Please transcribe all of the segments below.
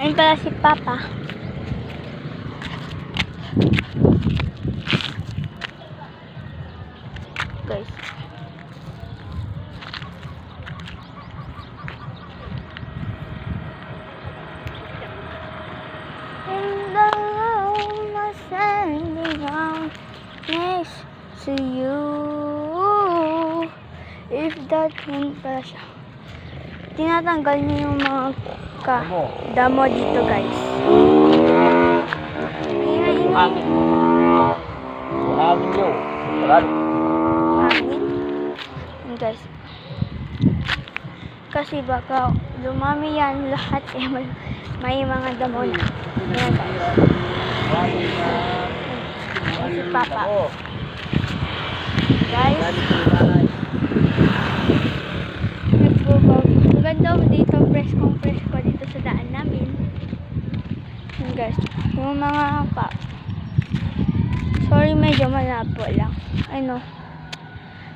Ayun pala si Papa. Guys. And the room was standing out next to you. If that yun pala siya. Tinatanggal niya yung mga damo dito, guys. Hangin. Hangin yun. Hangin? Yun, guys. Kasi baka lumami yan lahat eh. May mga damo na. Ayan, guys. Ayan si Papa. Guys. Maganda dito, presko dito sa daan namin. Yun, guys. Yung mga sorry, medyo malabo lang. Ay no.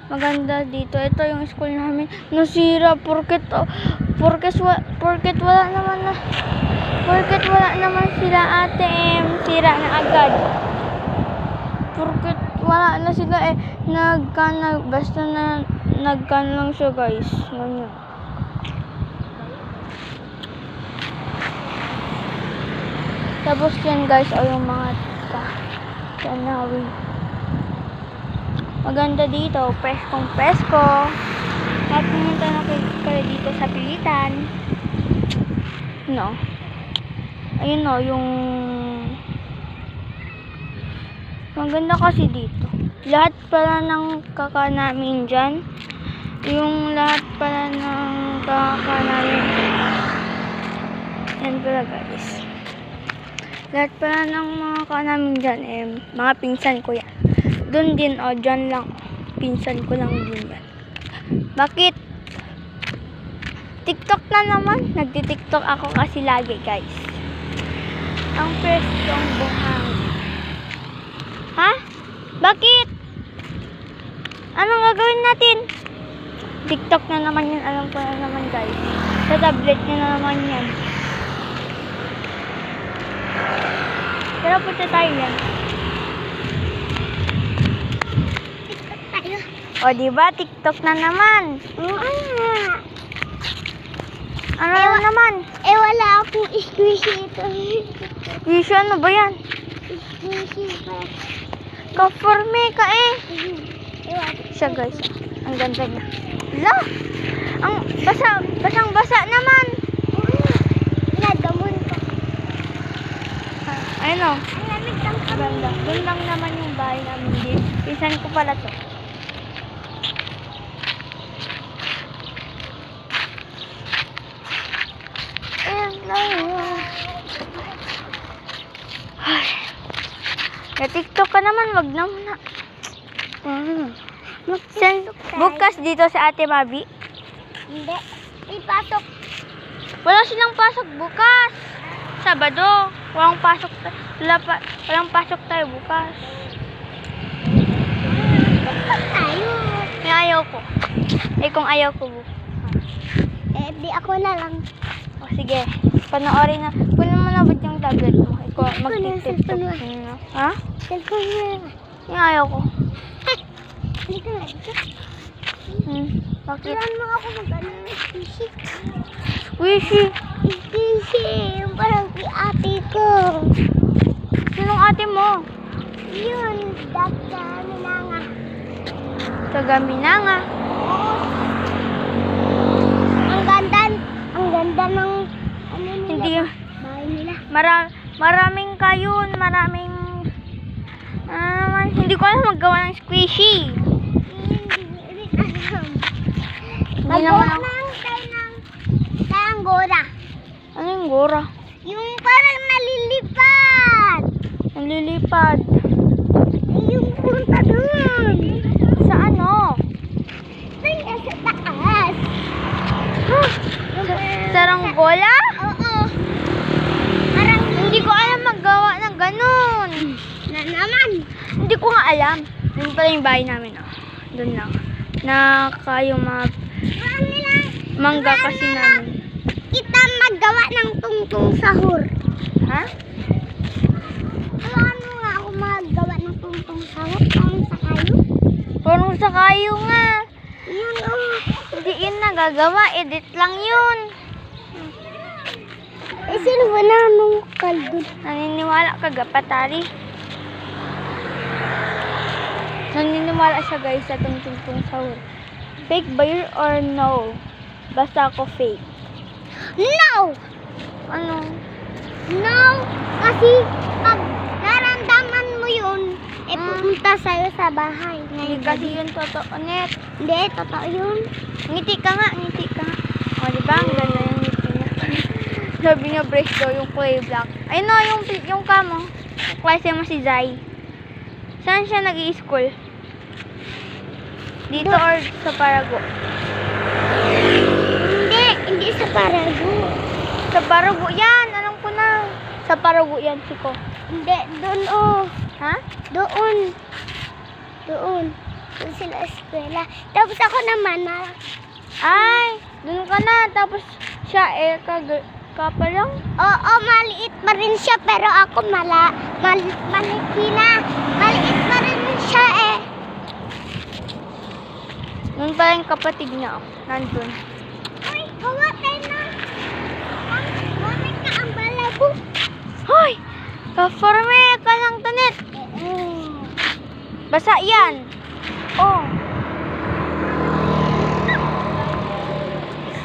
Maganda dito. Ito yung school namin. Nasira porket wala naman sila ate sira na agad. Porket wala na sila basta nagkan lang siya, guys. Ganyan. Tapos yan, guys, o yung mga tanawin. Maganda dito, preskong-presko. At pumunta na kayo dito sa pilitan. No. Ayun o, yung maganda kasi dito. Lahat pala ng kaka namin dyan. Yung lahat pala ng kaka namin. Yan pala, guys. Lahat pala ng mga kaka namin dyan mga pinsan ko yan. Doon din, dyan lang. Pinsan ko lang din yan. Bakit? TikTok na naman. Nagti-TikTok ako kasi lagi, guys. Ang preskong buhang. Ha? Bakit? Anong gagawin natin? TikTok na naman yan. Alam ko na naman, guys. Sa tablet niya na naman yan. Pero punta tayo yan. O, diba? TikTok na naman. Ano na naman? Wala akong squishy ito. Squishy, ano ba yan? Squishy pa. Ka-forme ka eh. Siya, guys. Ang ganda niya. Hala! Ang basang-basa naman. Nagdamon ko. Ayun o. Ang lamig lang kami. Ganda. Doon lang naman yung bahay namin din. Pisan ko pala to. Na-TikTok ka naman, wag naman na. Bukas dito sa Ate Mabi. Hindi. May pasok. Wala silang pasok bukas. Sabado. Walang pasok. Walang pasok tayo bukas. Tayo. May ayaw ko. Kung ayaw ko bukas. Di ako na lang. O sige. Panoorin na. Kunin mo na ba't yung tablet mo? Ikaw mag-TikTok. Ha? Cellphone mo lang. Yung ayaw ko. Hindi ka lang. Bakit? Kailan mo ako mag-ano ng squishy? Squishy. Squishy. Yung parang si ate ko. Sinong ate mo? Yun. Dagda Minanga. Taga Minanga. Ang ganda ng ano nila. Hindi. Bahay nila. Maraming kayun. Maraming hindi ko alam maggawa ng squishy. Hindi alam. Hindi Magawa naman ako. ng tayong gora. Ano yung gora? Yung parang nalilipad. Nalilipad. Yung punta dun. Sa ano? Sa taas. Saranggola? Oo. Parang Hindi ko alam maggawa ng ganun. na naman. Hindi ko nga alam. Doon pala yung bahay namin. Doon lang. Na kayong mga Parang nila. mangga kasi namin. Kita mag maggawa ng tungtong sahur. Ha? Ano nga ako maggawa ng tungtong sahur? Parang sa kayo? Parang sa kayo nga. Yun oh. Hindi yun na gagawa. Edit lang yun. Eh, sino ba na nung kaldo? Naniniwala ka gapatari? Naniniwala siya guys sa tungtong sahur. Fake ba yun or no? Basta ako fake. No! Ano? No! Kasi pag naramdaman mo yun, eh pupunta sa'yo sa bahay. Hindi kasi yun totoo, net. Hindi, totoo yun. Ngiti ka nga, ngiti ka nga. O, diba? Ang ganda yung ngiti niya. Sabi niya, brace daw yung kulay black. Ay, no, yung kamo. Klase mo si Zai. Saan siya nag-i-school? Dito or sa Parago? Hindi sa Parago. Sa Parago yan, alam ko na. Sa Parago yan, Chico. Hindi, doon oh. Ha? Doon. Doon sila eskwela. Tapos ako naman Ay, dun ka na. Tapos siya ka pa lang. Oo, maliit pa rin siya, pero ako malaki na. Maliit pa rin siya eh. Nun pa yung kapatid niya. Nandun. Uy, kawatay na. Kawatay na ang balabo. Hoy! Kaforme ka lang, Tanet. Basa yan. Oh.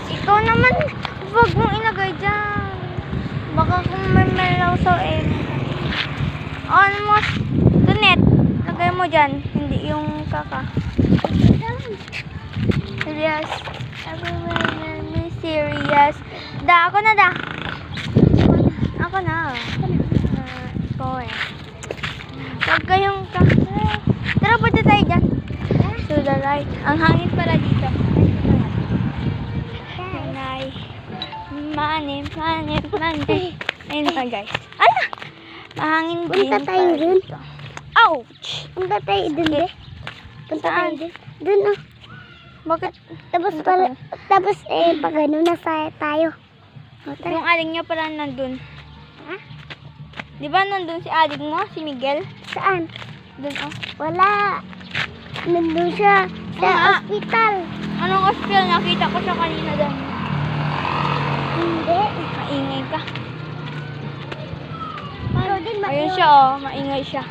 Ikaw naman, huwag mong ilagay dyan. Baka kung may melaw sa Oh, ano mo? Tanet, lagay mo dyan. Hindi yung kaka. Serious. Everyone be serious. Ako na. Ako na. Ikaw eh. Huwag kayong Tara, punta tayo dyan. To the right. Ang hangin pala dito. Ay, Money. Ayun na guys. Ay! Mahangin din. Punta tayo pala dun. dito. Ouch! Punta tayo dun eh. Punta tayo dun. Dun oh. Bakit? Tapos pag ano nasa tayo. O, tara. Yung aling niya pala nandun. Ha? Di ba nandun si aling mo? Si Miguel? Saan? Dun oh. Wala. Nandun siya sa Ah. ospital. Anong hospital? Nakita ko siya kanina doon. Hindi. Maingay ka. Pero din Ayun siya oh. Maingay siya.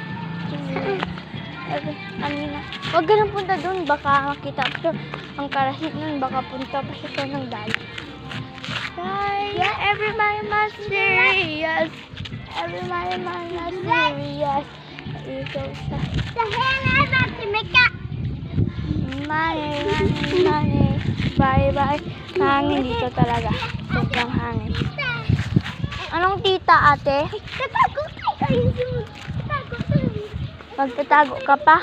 Kanina. Huwag ka nang punta doon. Baka makita ko siya. Ang karasit nun. Baka punta pa siya ng dali. Yeah, everybody must serious. Everybody must serious. Ikaw sa Sa hena na si Mika. money. Bye. Hangin dito talaga. Sobrang hangin. Anong tita, ate? Tatago tayo. Tatago tayo. Magtatago ka pa?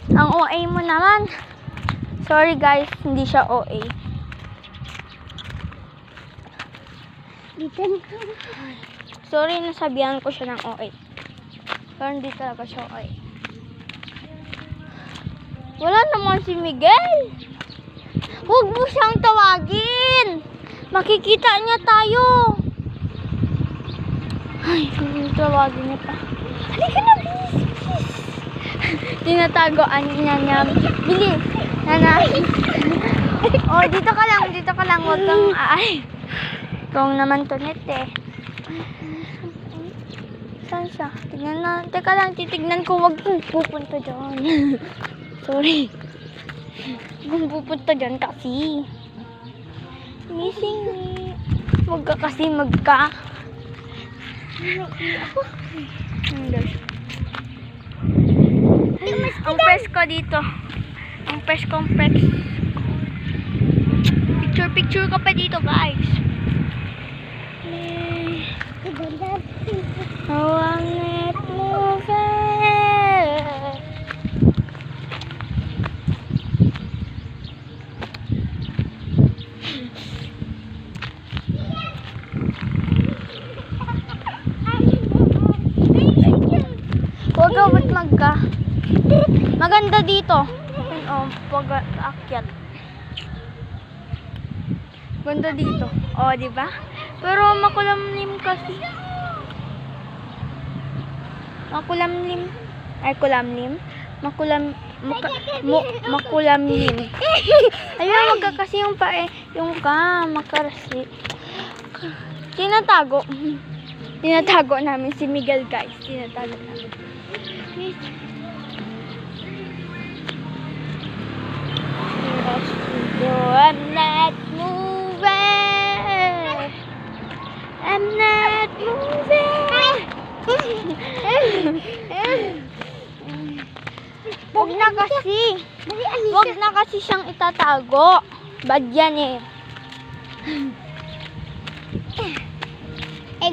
Ang OA mo naman. Sorry guys, hindi siya OA. Dito na. Sorry, nasabihan ko siya ng OA. Pero hindi talaga siya OA. Wala naman si Miguel. Huwag mo siyang tawagin. Makikita niya tayo. Ay, tawagin niya pa. Halika na, please. Tinatagoan niya. Bili. Nana. Oh, dito ka lang. Huwag kang ay. Ikaw naman to, net eh. Saan siya? Tignan na. Teka lang, titignan ko. Huwag kang pupunta dyan. Sorry. Huwag kang pupunta dyan kasi. Missing me. Huwag ka kasi magka. Ang presko dito. Ang preskong prex. Picture ka pa dito, guys. Oh, ang net movie. Huwag ka, ba't magka? Maganda dito. Yun, oh, pag-aakyat. Ganda dito. O, di ba? Pero makulamlim kasi. Makulamlim. Ay, kulamlim. Makulamlim. Ayun, wag ka kasi yung yung makarasi. Tinatago. Tinatago namin si Miguel, guys. Tinatago namin. I'm not moving. I'm not moving. Wag na kasi. Wag na kasi siyang itatago. Bad yan eh.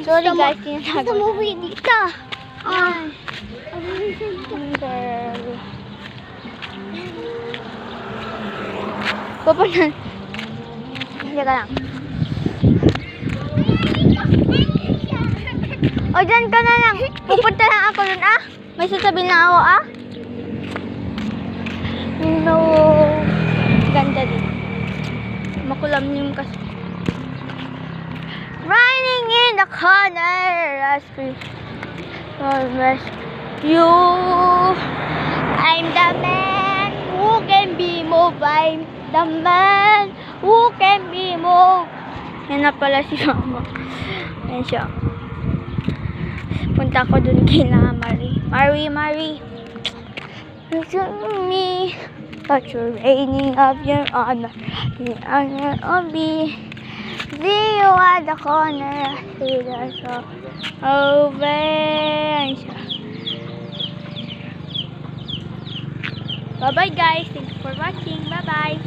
Sorry guys, tinatago. Gusto mo dito? Ay. Papanan. Hindi ka lang. O, dyan ka na lang. Pupunta lang ako dun, ah. May sasabihin lang ako, ah. No. Ganda din. Makulamlim kasi. Riding in the corner. You. I'm the man who can be moved. I'm the man who can be moved. Yan na pala si mama. Yan siya. Punta ko dun kina Marie. Marie. Listen to me. But you're raining of your honor. The honor of me. See you at the corner. See the show. Over. Yan siya. Bye-bye guys. Thanks for watching. Bye-bye.